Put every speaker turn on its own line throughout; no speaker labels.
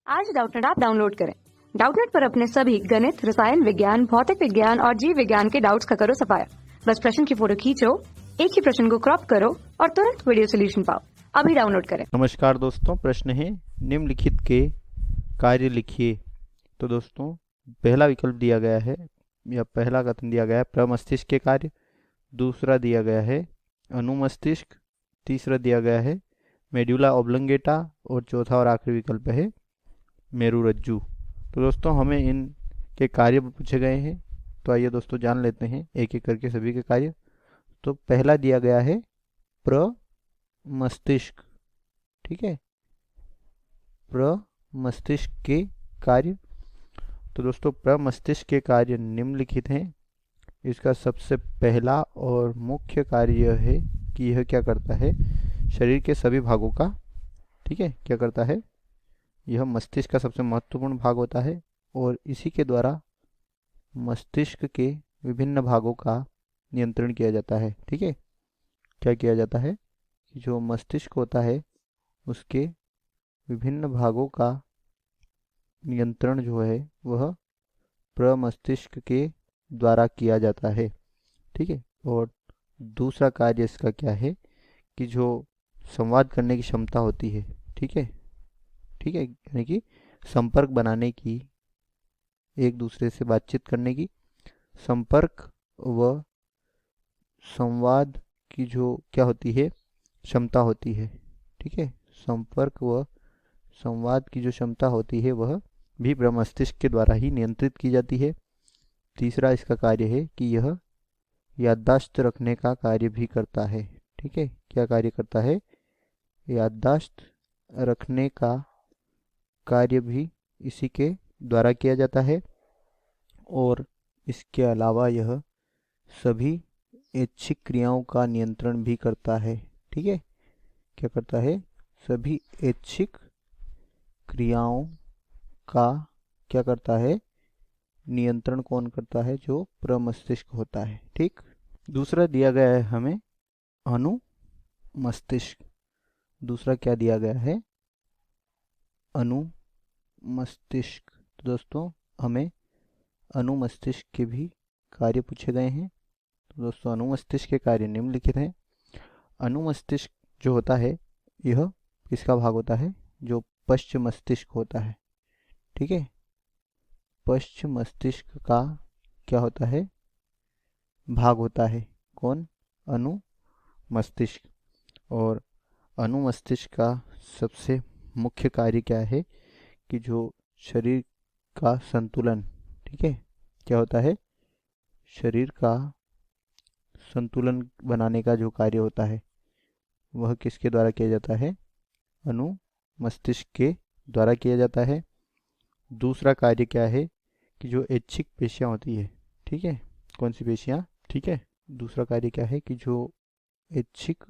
आज Doubtnut app download करें। Doubtnut पर अपने सभी गणित, रसायन विज्ञान, भौतिक विज्ञान और जीव विज्ञान के डाउट्स का करो सफाया। बस प्रश्न की फोटो खींचो, एक ही प्रश्न को क्रॉप करो और तुरंत वीडियो सोल्यूशन पाओ। अभी डाउनलोड करें।
नमस्कार दोस्तों, प्रश्न है निम्नलिखित के कार्य लिखिए। तो दोस्तों पहला विकल्प दिया गया है या पहला कथन दिया गया है प्रमस्तिष्क के कार्य, दूसरा दिया गया है अनुमस्तिष्क, तीसरा दिया गया है मेडुला ऑब्लंगेटा और चौथा और आखिरी विकल्प है मेरुरज्जु। तो दोस्तों हमें इन के कार्य पूछे गए हैं, तो आइए दोस्तों जान लेते हैं एक एक करके सभी के कार्य। तो पहला दिया गया है प्रमस्तिष्क, ठीक है, प्रमस्तिष्क के कार्य। तो दोस्तों प्रमस्तिष्क के कार्य निम्नलिखित हैं। इसका सबसे पहला और मुख्य कार्य यह है कि यह क्या करता है, शरीर के सभी भागों का, ठीक है, क्या करता है, यह मस्तिष्क का सबसे महत्वपूर्ण भाग होता है और इसी के द्वारा मस्तिष्क के विभिन्न भागों का नियंत्रण किया जाता है। ठीक है, क्या किया जाता है कि जो मस्तिष्क होता है उसके विभिन्न भागों का नियंत्रण जो है वह प्रमस्तिष्क के द्वारा किया जाता है। ठीक है, और दूसरा कार्य इसका क्या है कि जो संवाद करने की क्षमता होती है, ठीक है, ठीक है, यानी कि संपर्क बनाने की, एक दूसरे से बातचीत करने की, संपर्क व संवाद की जो क्या होती है क्षमता होती है, ठीक है, संपर्क व संवाद की जो क्षमता होती है वह भी प्रमस्तिष्क के द्वारा ही नियंत्रित की जाती है। तीसरा इसका कार्य है कि यह याददाश्त रखने का कार्य भी करता है। ठीक है, क्या कार्य करता है, याददाश्त रखने का कार्य भी इसी के द्वारा किया जाता है। और इसके अलावा यह सभी ऐच्छिक क्रियाओं का नियंत्रण भी करता है। ठीक है, क्या करता है, सभी ऐच्छिक क्रियाओं का क्या करता है, नियंत्रण कौन करता है, जो प्रमस्तिष्क होता है। ठीक, दूसरा दिया गया है हमें अनुमस्तिष्क। दूसरा क्या दिया गया है, अनुमस्तिष्क। तो दोस्तों हमें अनुमस्तिष्क के भी कार्य पूछे गए हैं। तो दोस्तों अनुमस्तिष्क के कार्य निम्नलिखित हैं। अनुमस्तिष्क जो होता है यह किसका भाग होता है, जो पश्च मस्तिष्क होता है। ठीक है, पश्च मस्तिष्क का क्या होता है, भाग होता है, कौन, अनुमस्तिष्क। और अनुमस्तिष्क का सबसे मुख्य कार्य क्या है कि जो शरीर का संतुलन, ठीक है, क्या होता है, शरीर का संतुलन बनाने का जो कार्य होता है वह किसके द्वारा किया जाता है, अनुमस्तिष्क के द्वारा किया जाता है। दूसरा कार्य क्या है कि जो ऐच्छिक पेशियां होती है, ठीक है, कौन सी पेशियां, ठीक है, दूसरा कार्य क्या है कि जो ऐच्छिक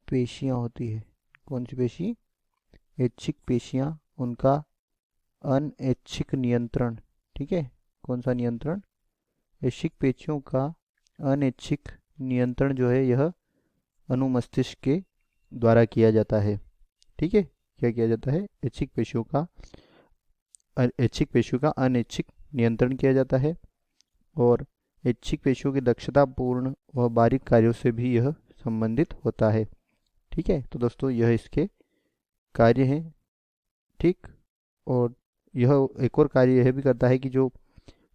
पेशियां होती है, कौन सी पेशी, ऐच्छिक पेशियां, उनका अनैच्छिक नियंत्रण। ठीक है, कौन सा नियंत्रण, ऐच्छिक पेशियों का अनैच्छिक नियंत्रण जो है यह अनुमस्तिष्क के द्वारा किया जाता है। ठीक है, क्या किया जाता है, ऐच्छिक पेशियों का अनैच्छिक नियंत्रण किया जाता है। और ऐच्छिक पेशियों की दक्षतापूर्ण व बारीक कार्यों से भी यह संबंधित होता है। ठीक है, तो दोस्तों यह इसके कार्य हैं। ठीक, और यह एक और कार्य यह भी करता है कि जो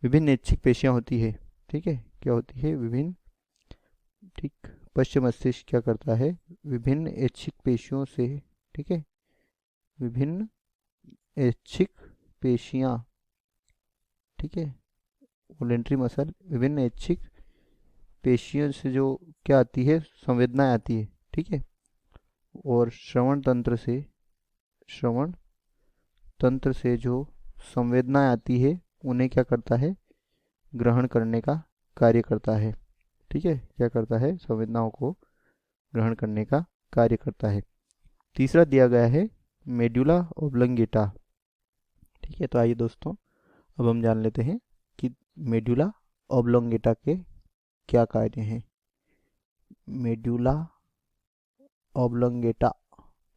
विभिन्न ऐच्छिक पेशियां होती है, ठीक है, क्या होती है, विभिन्न, ठीक, पश्च मस्तिष्क क्या करता है, विभिन्न ऐच्छिक पेशियों से, ठीक है, विभिन्न ऐच्छिक पेशियां, ठीक है, वोलेंट्री मसल, विभिन्न ऐच्छिक पेशियों से जो क्या आती है, संवेदनाएं आती है। ठीक है, और श्रवण तंत्र से जो संवेदनाएं आती है उन्हें क्या करता है, ग्रहण करने का कार्य करता है। ठीक है, क्या करता है, संवेदनाओं को ग्रहण करने का कार्य करता है। तीसरा दिया गया है मेडुला ऑब्लंगेटा। ठीक है, तो आइए दोस्तों अब हम जान लेते हैं कि मेडुला ऑब्लंगेटा के क्या कार्य हैं। मेडुला ऑब्लंगेटा,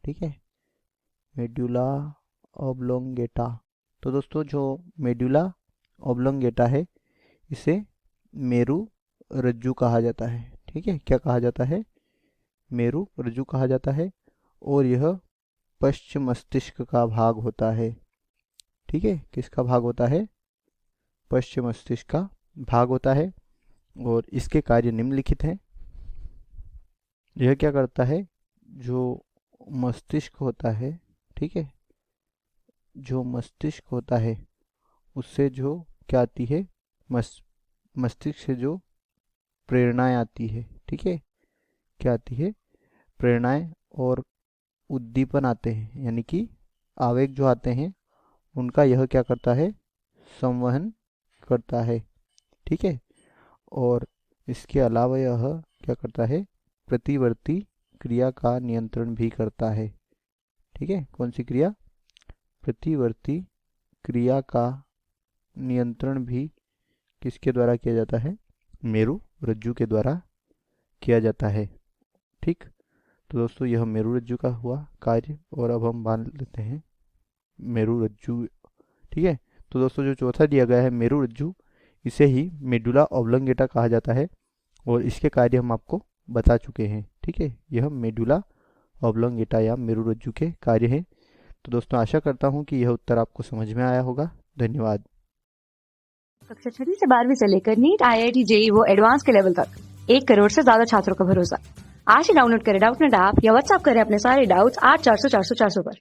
ठीक है, मेडुला ऑब्लोंगेटा। तो दोस्तों जो मेडुला ऑब्लोंगेटा है इसे मेरु रज्जु कहा जाता है। ठीक है, क्या कहा जाता है? मेरु रज्जु कहा जाता है। और यह पश्च मस्तिष्क का भाग होता है। ठीक है, किसका भाग होता है? पश्च मस्तिष्क का भाग होता है। और इसके कार्य निम्नलिखित हैं। यह क्या करता है? जो मस्तिष्क होता है, ठीक है, जो मस्तिष्क होता है उससे जो क्या आती है, मस्तिष्क से जो प्रेरणाएं आती है, ठीक है, क्या आती है? प्रेरणाएं और उद्दीपन आते हैं, यानी कि आवेग जो आते हैं उनका यह क्या करता है? संवहन करता है। ठीक है, और इसके अलावा यह क्या करता है? प्रतिवर्ती क्रिया का नियंत्रण भी करता है। ठीक है, कौन सी क्रिया? प्रतिवर्ती क्रिया का नियंत्रण भी किसके द्वारा किया जाता है? मेरु रज्जु के द्वारा किया जाता है। ठीक, तो दोस्तों यह मेरु रज्जु का हुआ कार्य। और अब हम मान लेते हैं मेरु रज्जु। ठीक है, तो दोस्तों जो चौथा दिया गया है मेरु रज्जु, इसे ही मेडुला ऑब्लोंगेटा कहा जाता है और इसके कार्य हम आपको बता चुके हैं। ठीक है, यह मेडुला ऑब्लोंगेटा या मेरु रज्जु के कार्य हैं। तो दोस्तों आशा करता हूँ कि यह उत्तर आपको समझ में आया होगा। धन्यवाद।
कक्षा 6 से 12वीं से लेकर नीट, IIT, JEE वो एडवांस के लेवल तक 1 करोड़ से ज्यादा छात्रों का भरोसा। आज ही डाउनलोड करें डाउटनेट ऐप या व्हाट्सएप करें अपने सारे डाउट्स 8400 400 400 पर।